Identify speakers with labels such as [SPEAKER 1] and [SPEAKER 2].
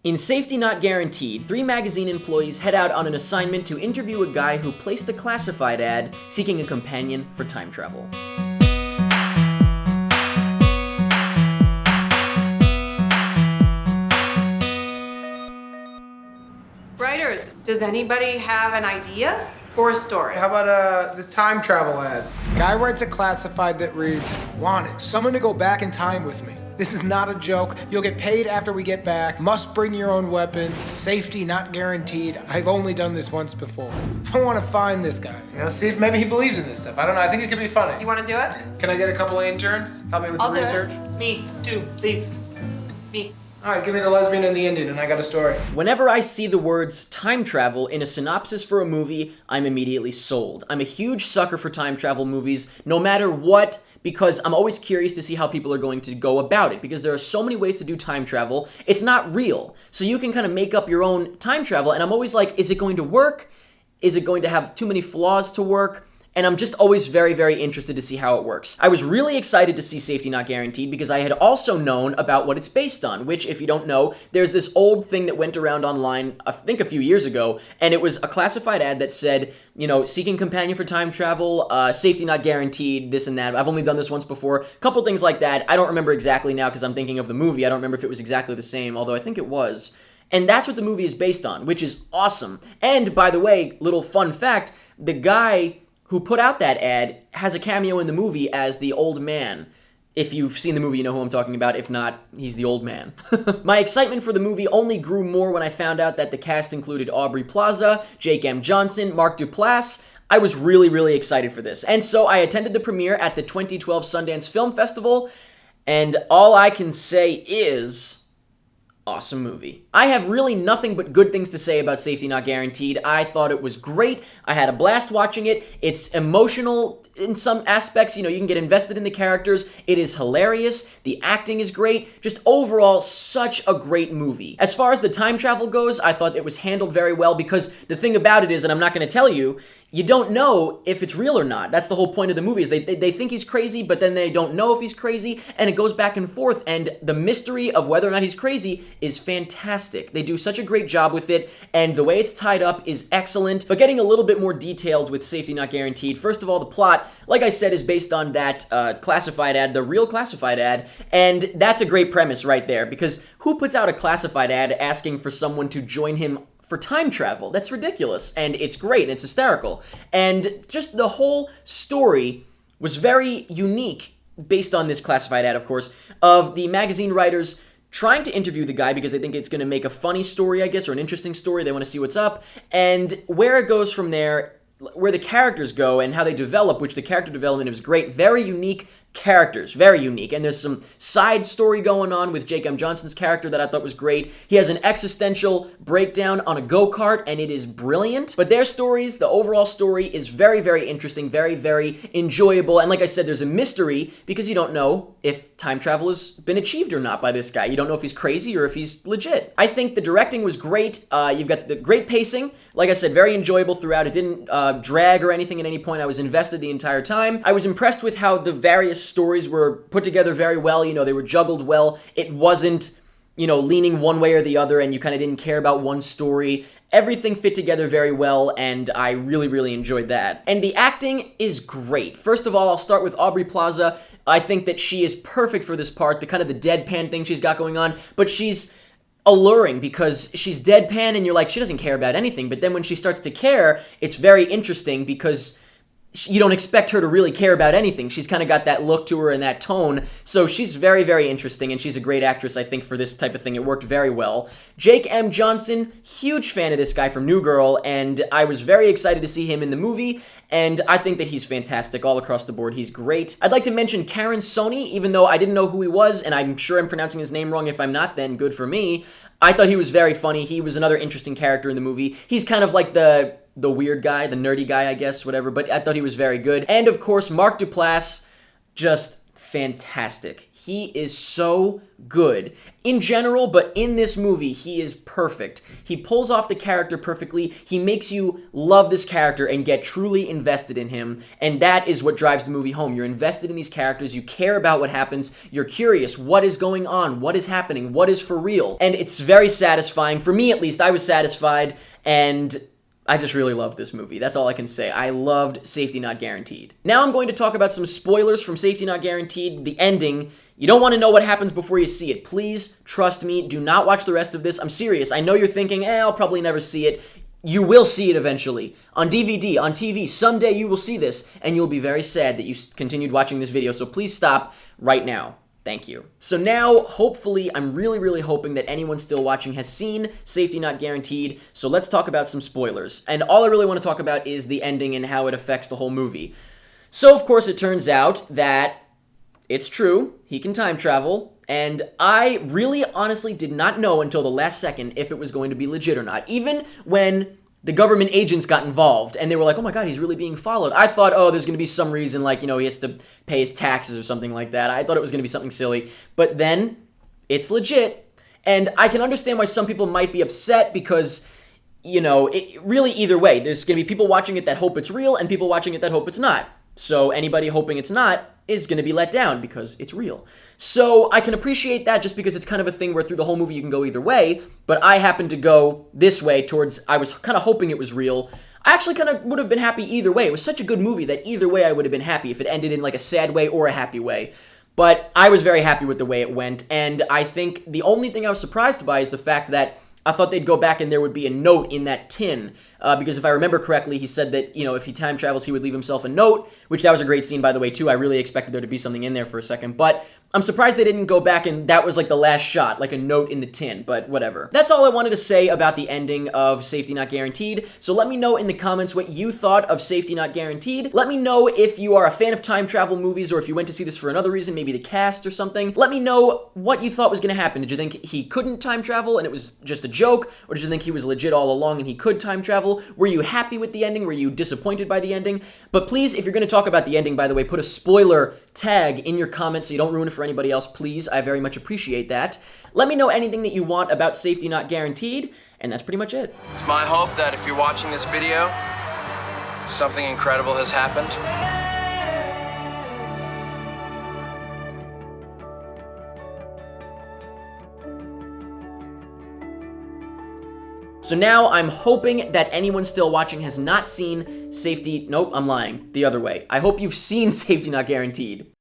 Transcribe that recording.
[SPEAKER 1] In Safety Not Guaranteed, 3 magazine employees head out on an assignment to interview a guy who placed a classified ad seeking a companion for time travel.
[SPEAKER 2] Writers, does anybody have an idea for a story?
[SPEAKER 3] How about this time travel ad? Guy writes a classified that reads, "Wanted, someone to go back in time with me. This is not a joke. You'll get paid after we get back. Must bring your own weapons. Safety not guaranteed. I've only done this once before." I want to find this guy. See if maybe he believes in this stuff. I don't know. I think it could be funny.
[SPEAKER 2] You want to do it?
[SPEAKER 3] Can I get a couple of interns? Help me with the research?
[SPEAKER 4] Me, too, please. Me.
[SPEAKER 3] All right, give me the lesbian and the Indian, and I got a story.
[SPEAKER 1] Whenever I see the words time travel in a synopsis for a movie, I'm immediately sold. I'm a huge sucker for time travel movies, no matter what, because I'm always curious to see how people are going to go about it, because there are so many ways to do time travel. It's not real. So you can kind of make up your own time travel, and I'm always like, is it going to work? Is it going to have too many flaws to work? And I'm just always very, very interested to see how it works. I was really excited to see Safety Not Guaranteed because I had also known about what it's based on, which, if you don't know, there's this old thing that went around online, I think a few years ago, and it was a classified ad that said, you know, seeking companion for time travel, safety not guaranteed, this and that. I've only done this once before. A couple things like that. I don't remember exactly now because I'm thinking of the movie. I don't remember if it was exactly the same, although I think it was. And that's what the movie is based on, which is awesome. And, by the way, little fun fact, the guy who put out that ad has a cameo in the movie as the old man. If you've seen the movie, you know who I'm talking about. If not, he's the old man. My excitement for the movie only grew more when I found out that the cast included Aubrey Plaza, Jake M. Johnson, Mark Duplass. I was really, really excited for this. And so I attended the premiere at the 2012 Sundance Film Festival, and all I can say is, awesome movie. I have really nothing but good things to say about Safety Not Guaranteed. I thought it was great. I had a blast watching it. It's emotional in some aspects. You know, you can get invested in the characters. It is hilarious. The acting is great. Just overall, such a great movie. As far as the time travel goes, I thought it was handled very well because the thing about it is, and I'm not going to tell you, you don't know if it's real or not. That's the whole point of the movie, is they think he's crazy, but then they don't know if he's crazy, and it goes back and forth, and the mystery of whether or not he's crazy is fantastic. They do such a great job with it, and the way it's tied up is excellent. But getting a little bit more detailed with Safety Not Guaranteed, first of all, the plot, like I said, is based on that classified ad, the real classified ad, and that's a great premise right there, because who puts out a classified ad asking for someone to join him for time travel? That's ridiculous, and it's great, and it's hysterical. And just the whole story was very unique, based on this classified ad, of course, of the magazine writers trying to interview the guy because they think it's going to make a funny story, I guess, or an interesting story. They want to see what's up, and where it goes from there, where the characters go and how they develop, which the character development is great. Very unique characters, very unique. And there's some side story going on with Jake M. Johnson's character that I thought was great. He has an existential breakdown on a go-kart, and it is brilliant. But their stories, the overall story, is very, very interesting, very, very enjoyable. And like I said, there's a mystery because you don't know if time travel has been achieved or not by this guy. You don't know if he's crazy or if he's legit. I think the directing was great. You've got the great pacing. Like I said, very enjoyable throughout. It didn't drag or anything at any point. I was invested the entire time. I was impressed with how the various stories were put together very well. You know, they were juggled well. It wasn't, you know, leaning one way or the other, and you kind of didn't care about one story. Everything fit together very well, and I really, really enjoyed that. And the acting is great. First of all, I'll start with Aubrey Plaza. I think that she is perfect for this part, the kind of the deadpan thing she's got going on, but she's alluring because she's deadpan and you're like, she doesn't care about anything, but then when she starts to care, it's very interesting because you don't expect her to really care about anything. She's kind of got that look to her and that tone, so she's very, very interesting, and she's a great actress, I think, for this type of thing. It worked very well. Jake M. Johnson, huge fan of this guy from New Girl, and I was very excited to see him in the movie, and I think that he's fantastic all across the board. He's great. I'd like to mention Karen Sony, even though I didn't know who he was, and I'm sure I'm pronouncing his name wrong. If I'm not, then good for me. I thought he was very funny. He was another interesting character in the movie. He's kind of like the weird guy, the nerdy guy, I guess, whatever, but I thought he was very good. And of course, Mark Duplass, just fantastic. He is so good in general, but in this movie, he is perfect. He pulls off the character perfectly. He makes you love this character and get truly invested in him, and that is what drives the movie home. You're invested in these characters. You care about what happens. You're curious. What is going on? What is happening? What is for real? And it's very satisfying. For me, at least, I was satisfied, and I just really loved this movie. That's all I can say. I loved Safety Not Guaranteed. Now I'm going to talk about some spoilers from Safety Not Guaranteed, the ending. You don't want to know what happens before you see it. Please, trust me, do not watch the rest of this. I'm serious. I know you're thinking, I'll probably never see it. You will see it eventually. On DVD, on TV, someday you will see this, and you'll be very sad that you continued watching this video, so please stop right now. Thank you. So now, hopefully, I'm really hoping that anyone still watching has seen Safety Not Guaranteed, so let's talk about some spoilers. And all I really want to talk about is the ending and how it affects the whole movie. So, of course, it turns out that it's true, he can time travel, and I really honestly did not know until the last second if it was going to be legit or not. Even when the government agents got involved, and they were like, oh my god, he's really being followed. I thought, there's going to be some reason, like, he has to pay his taxes or something like that. I thought it was going to be something silly. But then, it's legit, and I can understand why some people might be upset because, really either way, there's going to be people watching it that hope it's real, and people watching it that hope it's not. So anybody hoping it's not is going to be let down because it's real. So I can appreciate that just because it's kind of a thing where through the whole movie you can go either way, but I happen to go this way towards, I was kind of hoping it was real. I actually kind of would have been happy either way. It was such a good movie that either way I would have been happy if it ended in like a sad way or a happy way. But I was very happy with the way it went, and I think the only thing I was surprised by is the fact that I thought they'd go back and there would be a note in that tin. Because if I remember correctly, he said that, if he time travels, he would leave himself a note, which that was a great scene, by the way, too. I really expected there to be something in there for a second. But I'm surprised they didn't go back and that was like the last shot, like a note in the tin, but whatever. That's all I wanted to say about the ending of Safety Not Guaranteed. So let me know in the comments what you thought of Safety Not Guaranteed. Let me know if you are a fan of time travel movies or if you went to see this for another reason, maybe the cast or something. Let me know what you thought was going to happen. Did you think he couldn't time travel and it was just a joke? Or did you think he was legit all along and he could time travel? Were you happy with the ending? Were you disappointed by the ending? But please, if you're going to talk about the ending, by the way, put a spoiler tag in your comments so you don't ruin it for anybody else, please. I very much appreciate that. Let me know anything that you want about Safety Not Guaranteed, and that's pretty much it.
[SPEAKER 5] It's my hope that if you're watching this video, something incredible has happened.
[SPEAKER 1] So now I'm hoping that anyone still watching has not seen Safety... Nope, I'm lying. The other way. I hope you've seen Safety Not Guaranteed.